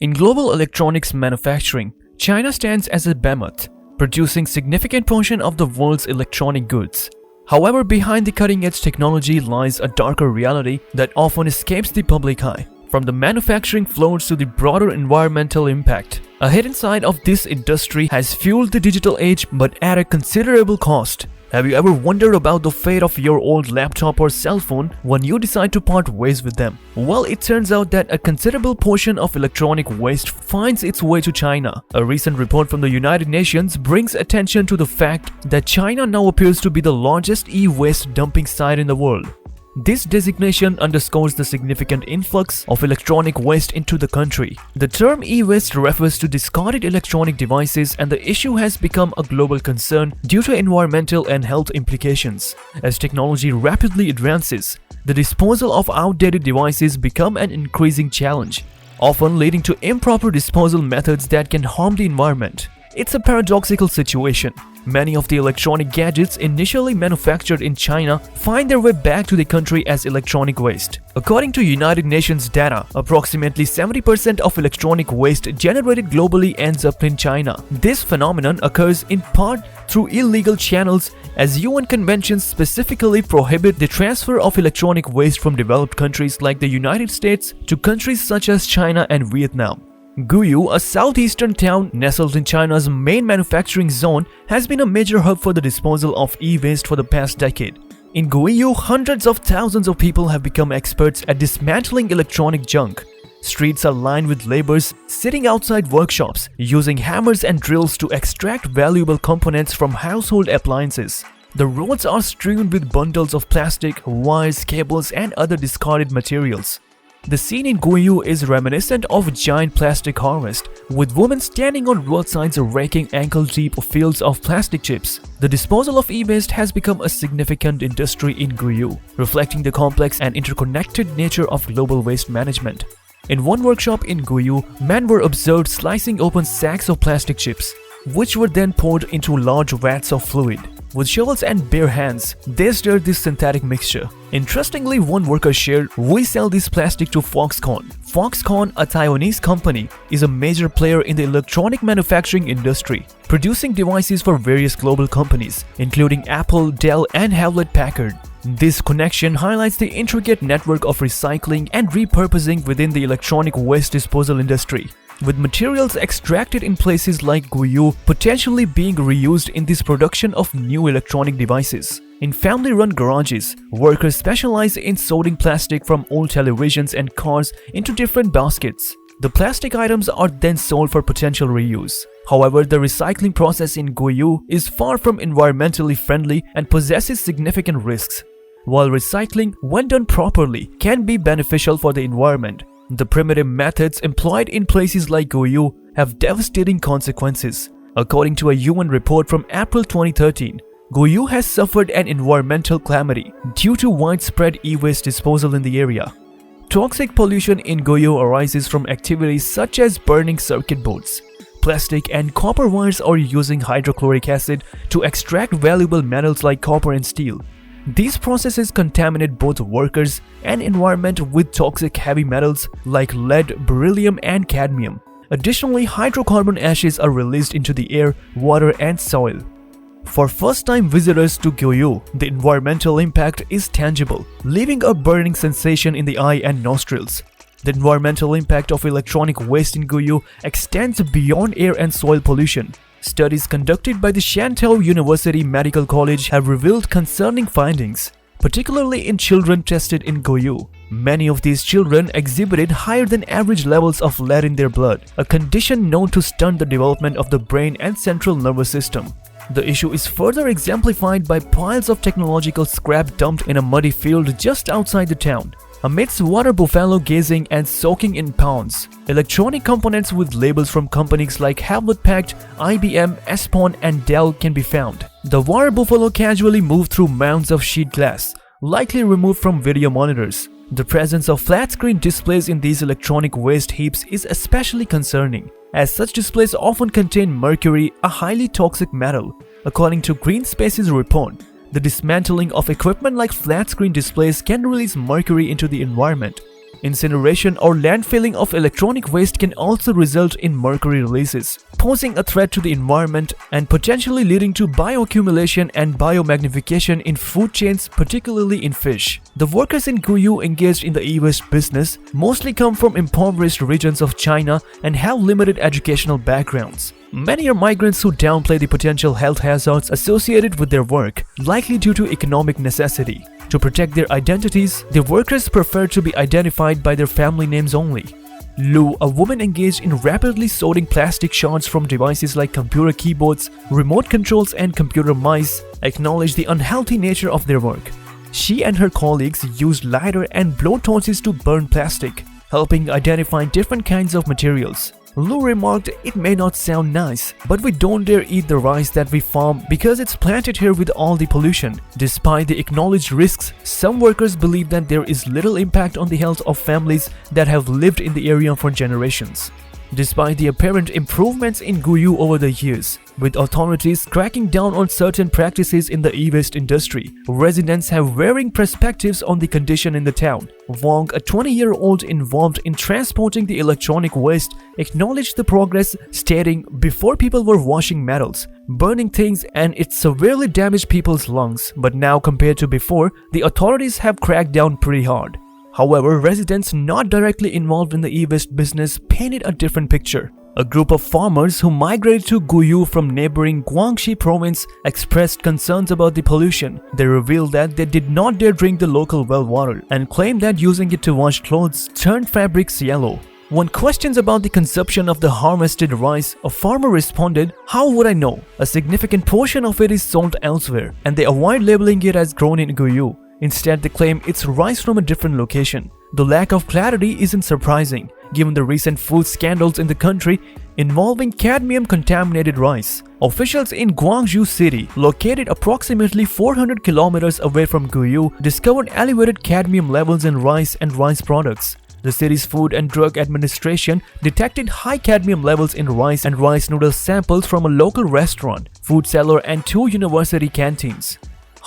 In global electronics manufacturing, China stands as a behemoth, producing significant portion of the world's electronic goods. However, behind the cutting-edge technology lies a darker reality that often escapes the public eye. From the manufacturing floors to the broader environmental impact, a hidden side of this industry has fueled the digital age but at a considerable cost. Have you ever wondered about the fate of your old laptop or cell phone when you decide to part ways with them? Well, it turns out that a considerable portion of electronic waste finds its way to China. A recent report from the United Nations brings attention to the fact that China now appears to be the largest e-waste dumping site in the world. This designation underscores the significant influx of electronic waste into the country. The term e-waste refers to discarded electronic devices, and the issue has become a global concern due to environmental and health implications. As technology rapidly advances, the disposal of outdated devices become an increasing challenge, often leading to improper disposal methods that can harm the environment. It's a paradoxical situation. Many of the electronic gadgets initially manufactured in China find their way back to the country as electronic waste. According to United Nations data, approximately 70% of electronic waste generated globally ends up in China. This phenomenon occurs in part through illegal channels, as UN conventions specifically prohibit the transfer of electronic waste from developed countries like the United States to countries such as China and Vietnam. Guyu, a southeastern town nestled in China's main manufacturing zone, has been a major hub for the disposal of e-waste for the past decade. In Guyu, hundreds of thousands of people have become experts at dismantling electronic junk. Streets are lined with laborers sitting outside workshops, using hammers and drills to extract valuable components from household appliances. The roads are strewn with bundles of plastic, wires, cables, and other discarded materials. The scene in Guyu is reminiscent of a giant plastic harvest, with women standing on roadsides raking ankle-deep fields of plastic chips. The disposal of e-waste has become a significant industry in Guyu, reflecting the complex and interconnected nature of global waste management. In one workshop in Guyu, men were observed slicing open sacks of plastic chips, which were then poured into large vats of fluid. With shovels and bare hands, they stirred this synthetic mixture. Interestingly, one worker shared, "We sell this plastic to Foxconn." Foxconn, a Taiwanese company, is a major player in the electronic manufacturing industry, producing devices for various global companies, including Apple, Dell, and Hewlett-Packard. This connection highlights the intricate network of recycling and repurposing within the electronic waste disposal industry, with materials extracted in places like Guyu potentially being reused in this production of new electronic devices. In family-run garages, workers specialize in sorting plastic from old televisions and cars into different baskets. The plastic items are then sold for potential reuse. However, the recycling process in Guyu is far from environmentally friendly and possesses significant risks. While recycling, when done properly, can be beneficial for the environment, the primitive methods employed in places like Guyu have devastating consequences. According to a UN report from April 2013, Guyu has suffered an environmental calamity due to widespread e-waste disposal in the area. Toxic pollution in Guyu arises from activities such as burning circuit boards, plastic and copper wires, or using hydrochloric acid to extract valuable metals like copper and steel. These processes contaminate both workers and environment with toxic heavy metals like lead, beryllium, and cadmium. Additionally, hydrocarbon ashes are released into the air, water, and soil. For first-time visitors to Guyu, the environmental impact is tangible, leaving a burning sensation in the eye and nostrils. The environmental impact of electronic waste in Guyu extends beyond air and soil pollution. Studies conducted by the Shantou University Medical College have revealed concerning findings, particularly in children tested in Guyu. Many of these children exhibited higher than average levels of lead in their blood, a condition known to stunt the development of the brain and central nervous system. The issue is further exemplified by piles of technological scrap dumped in a muddy field just outside the town. Amidst water buffalo gazing and soaking in ponds, electronic components with labels from companies like Hewlett-Packard, IBM, Espon, and Dell can be found. The water buffalo casually move through mounds of sheet glass, likely removed from video monitors. The presence of flat-screen displays in these electronic waste heaps is especially concerning, as such displays often contain mercury, a highly toxic metal. According to Green Space's report, the dismantling of equipment like flat-screen displays can release mercury into the environment. Incineration or landfilling of electronic waste can also result in mercury releases, posing a threat to the environment and potentially leading to bioaccumulation and biomagnification in food chains, particularly in fish. The workers in Guyu engaged in the e-waste business mostly come from impoverished regions of China and have limited educational backgrounds. Many are migrants who downplay the potential health hazards associated with their work, likely due to economic necessity. To protect their identities, the workers prefer to be identified by their family names only. Lu, a woman engaged in rapidly sorting plastic shards from devices like computer keyboards, remote controls, and computer mice, acknowledged the unhealthy nature of their work. She and her colleagues used lighter and blowtorches to burn plastic, helping identify different kinds of materials. Lu remarked, "It may not sound nice, but we don't dare eat the rice that we farm because it's planted here with all the pollution." Despite the acknowledged risks, some workers believe that there is little impact on the health of families that have lived in the area for generations. Despite the apparent improvements in Guyu over the years, with authorities cracking down on certain practices in the e-waste industry, residents have varying perspectives on the condition in the town. Wang, a 20-year-old involved in transporting the electronic waste, acknowledged the progress, stating, "Before people were washing metals, burning things, and it severely damaged people's lungs, but now compared to before, the authorities have cracked down pretty hard." However, residents not directly involved in the e-waste business painted a different picture. A group of farmers who migrated to Guyu from neighboring Guangxi province expressed concerns about the pollution. They revealed that they did not dare drink the local well water and claimed that using it to wash clothes turned fabrics yellow. When questioned about the consumption of the harvested rice, a farmer responded, "How would I know? A significant portion of it is sold elsewhere, and they avoid labeling it as grown in Guyu. Instead, they claim it's rice from a different location." The lack of clarity isn't surprising, given the recent food scandals in the country involving cadmium-contaminated rice. Officials in Guangzhou City, located approximately 400 kilometers away from Guyu, discovered elevated cadmium levels in rice and rice products. The city's Food and Drug Administration detected high cadmium levels in rice and rice noodle samples from a local restaurant, food cellar, and 2 university canteens.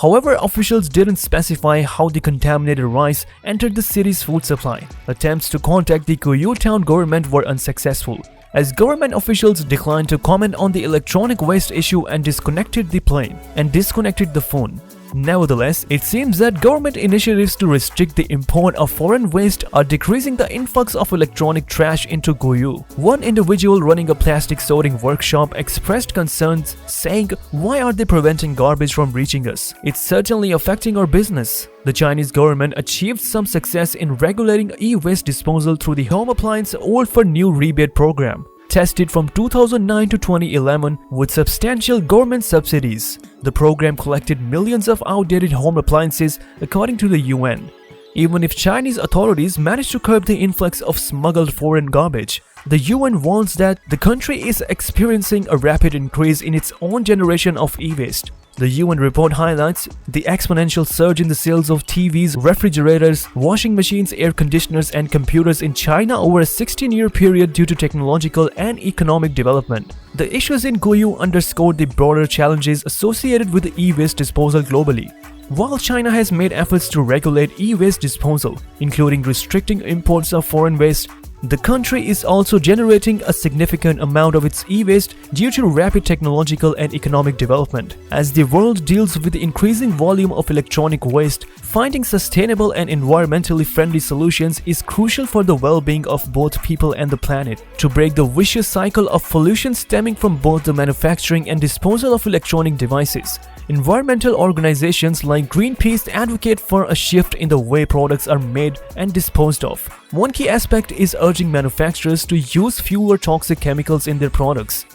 However, officials didn't specify how the contaminated rice entered the city's food supply. Attempts to contact the Guyu town government were unsuccessful, as government officials declined to comment on the electronic waste issue and disconnected the phone. Nevertheless, it seems that government initiatives to restrict the import of foreign waste are decreasing the influx of electronic trash into Guyu. One individual running a plastic sorting workshop expressed concerns, saying, "Why are they preventing garbage from reaching us? It's certainly affecting our business." The Chinese government achieved some success in regulating e-waste disposal through the Home Appliance Old for New rebate program, tested from 2009 to 2011 with substantial government subsidies. The program collected millions of outdated home appliances, according to the UN. Even if Chinese authorities managed to curb the influx of smuggled foreign garbage, the UN warns that the country is experiencing a rapid increase in its own generation of e-waste. The UN report highlights the exponential surge in the sales of TVs, refrigerators, washing machines, air conditioners, and computers in China over a 16-year period due to technological and economic development. The issues in Guyu underscored the broader challenges associated with the e-waste disposal globally. While China has made efforts to regulate e-waste disposal, including restricting imports of foreign waste, the country is also generating a significant amount of its e-waste due to rapid technological and economic development. As the world deals with the increasing volume of electronic waste, finding sustainable and environmentally friendly solutions is crucial for the well-being of both people and the planet. To break the vicious cycle of pollution stemming from both the manufacturing and disposal of electronic devices, environmental organizations like Greenpeace advocate for a shift in the way products are made and disposed of. One key aspect is urging manufacturers to use fewer toxic chemicals in their products,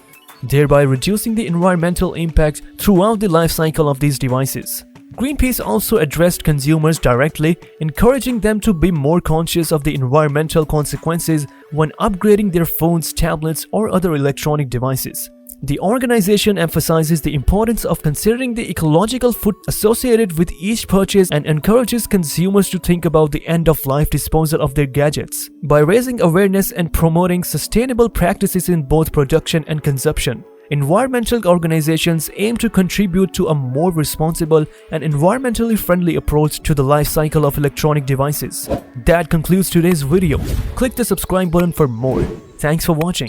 thereby reducing the environmental impact throughout the life cycle of these devices. Greenpeace also addressed consumers directly, encouraging them to be more conscious of the environmental consequences when upgrading their phones, tablets, or other electronic devices. The organization emphasizes the importance of considering the ecological footprint associated with each purchase and encourages consumers to think about the end-of-life disposal of their gadgets. By raising awareness and promoting sustainable practices in both production and consumption, Environmental organizations aim to contribute to a more responsible and environmentally friendly approach to the life cycle of electronic devices. That concludes today's video. Click the subscribe button for more. Thanks for watching.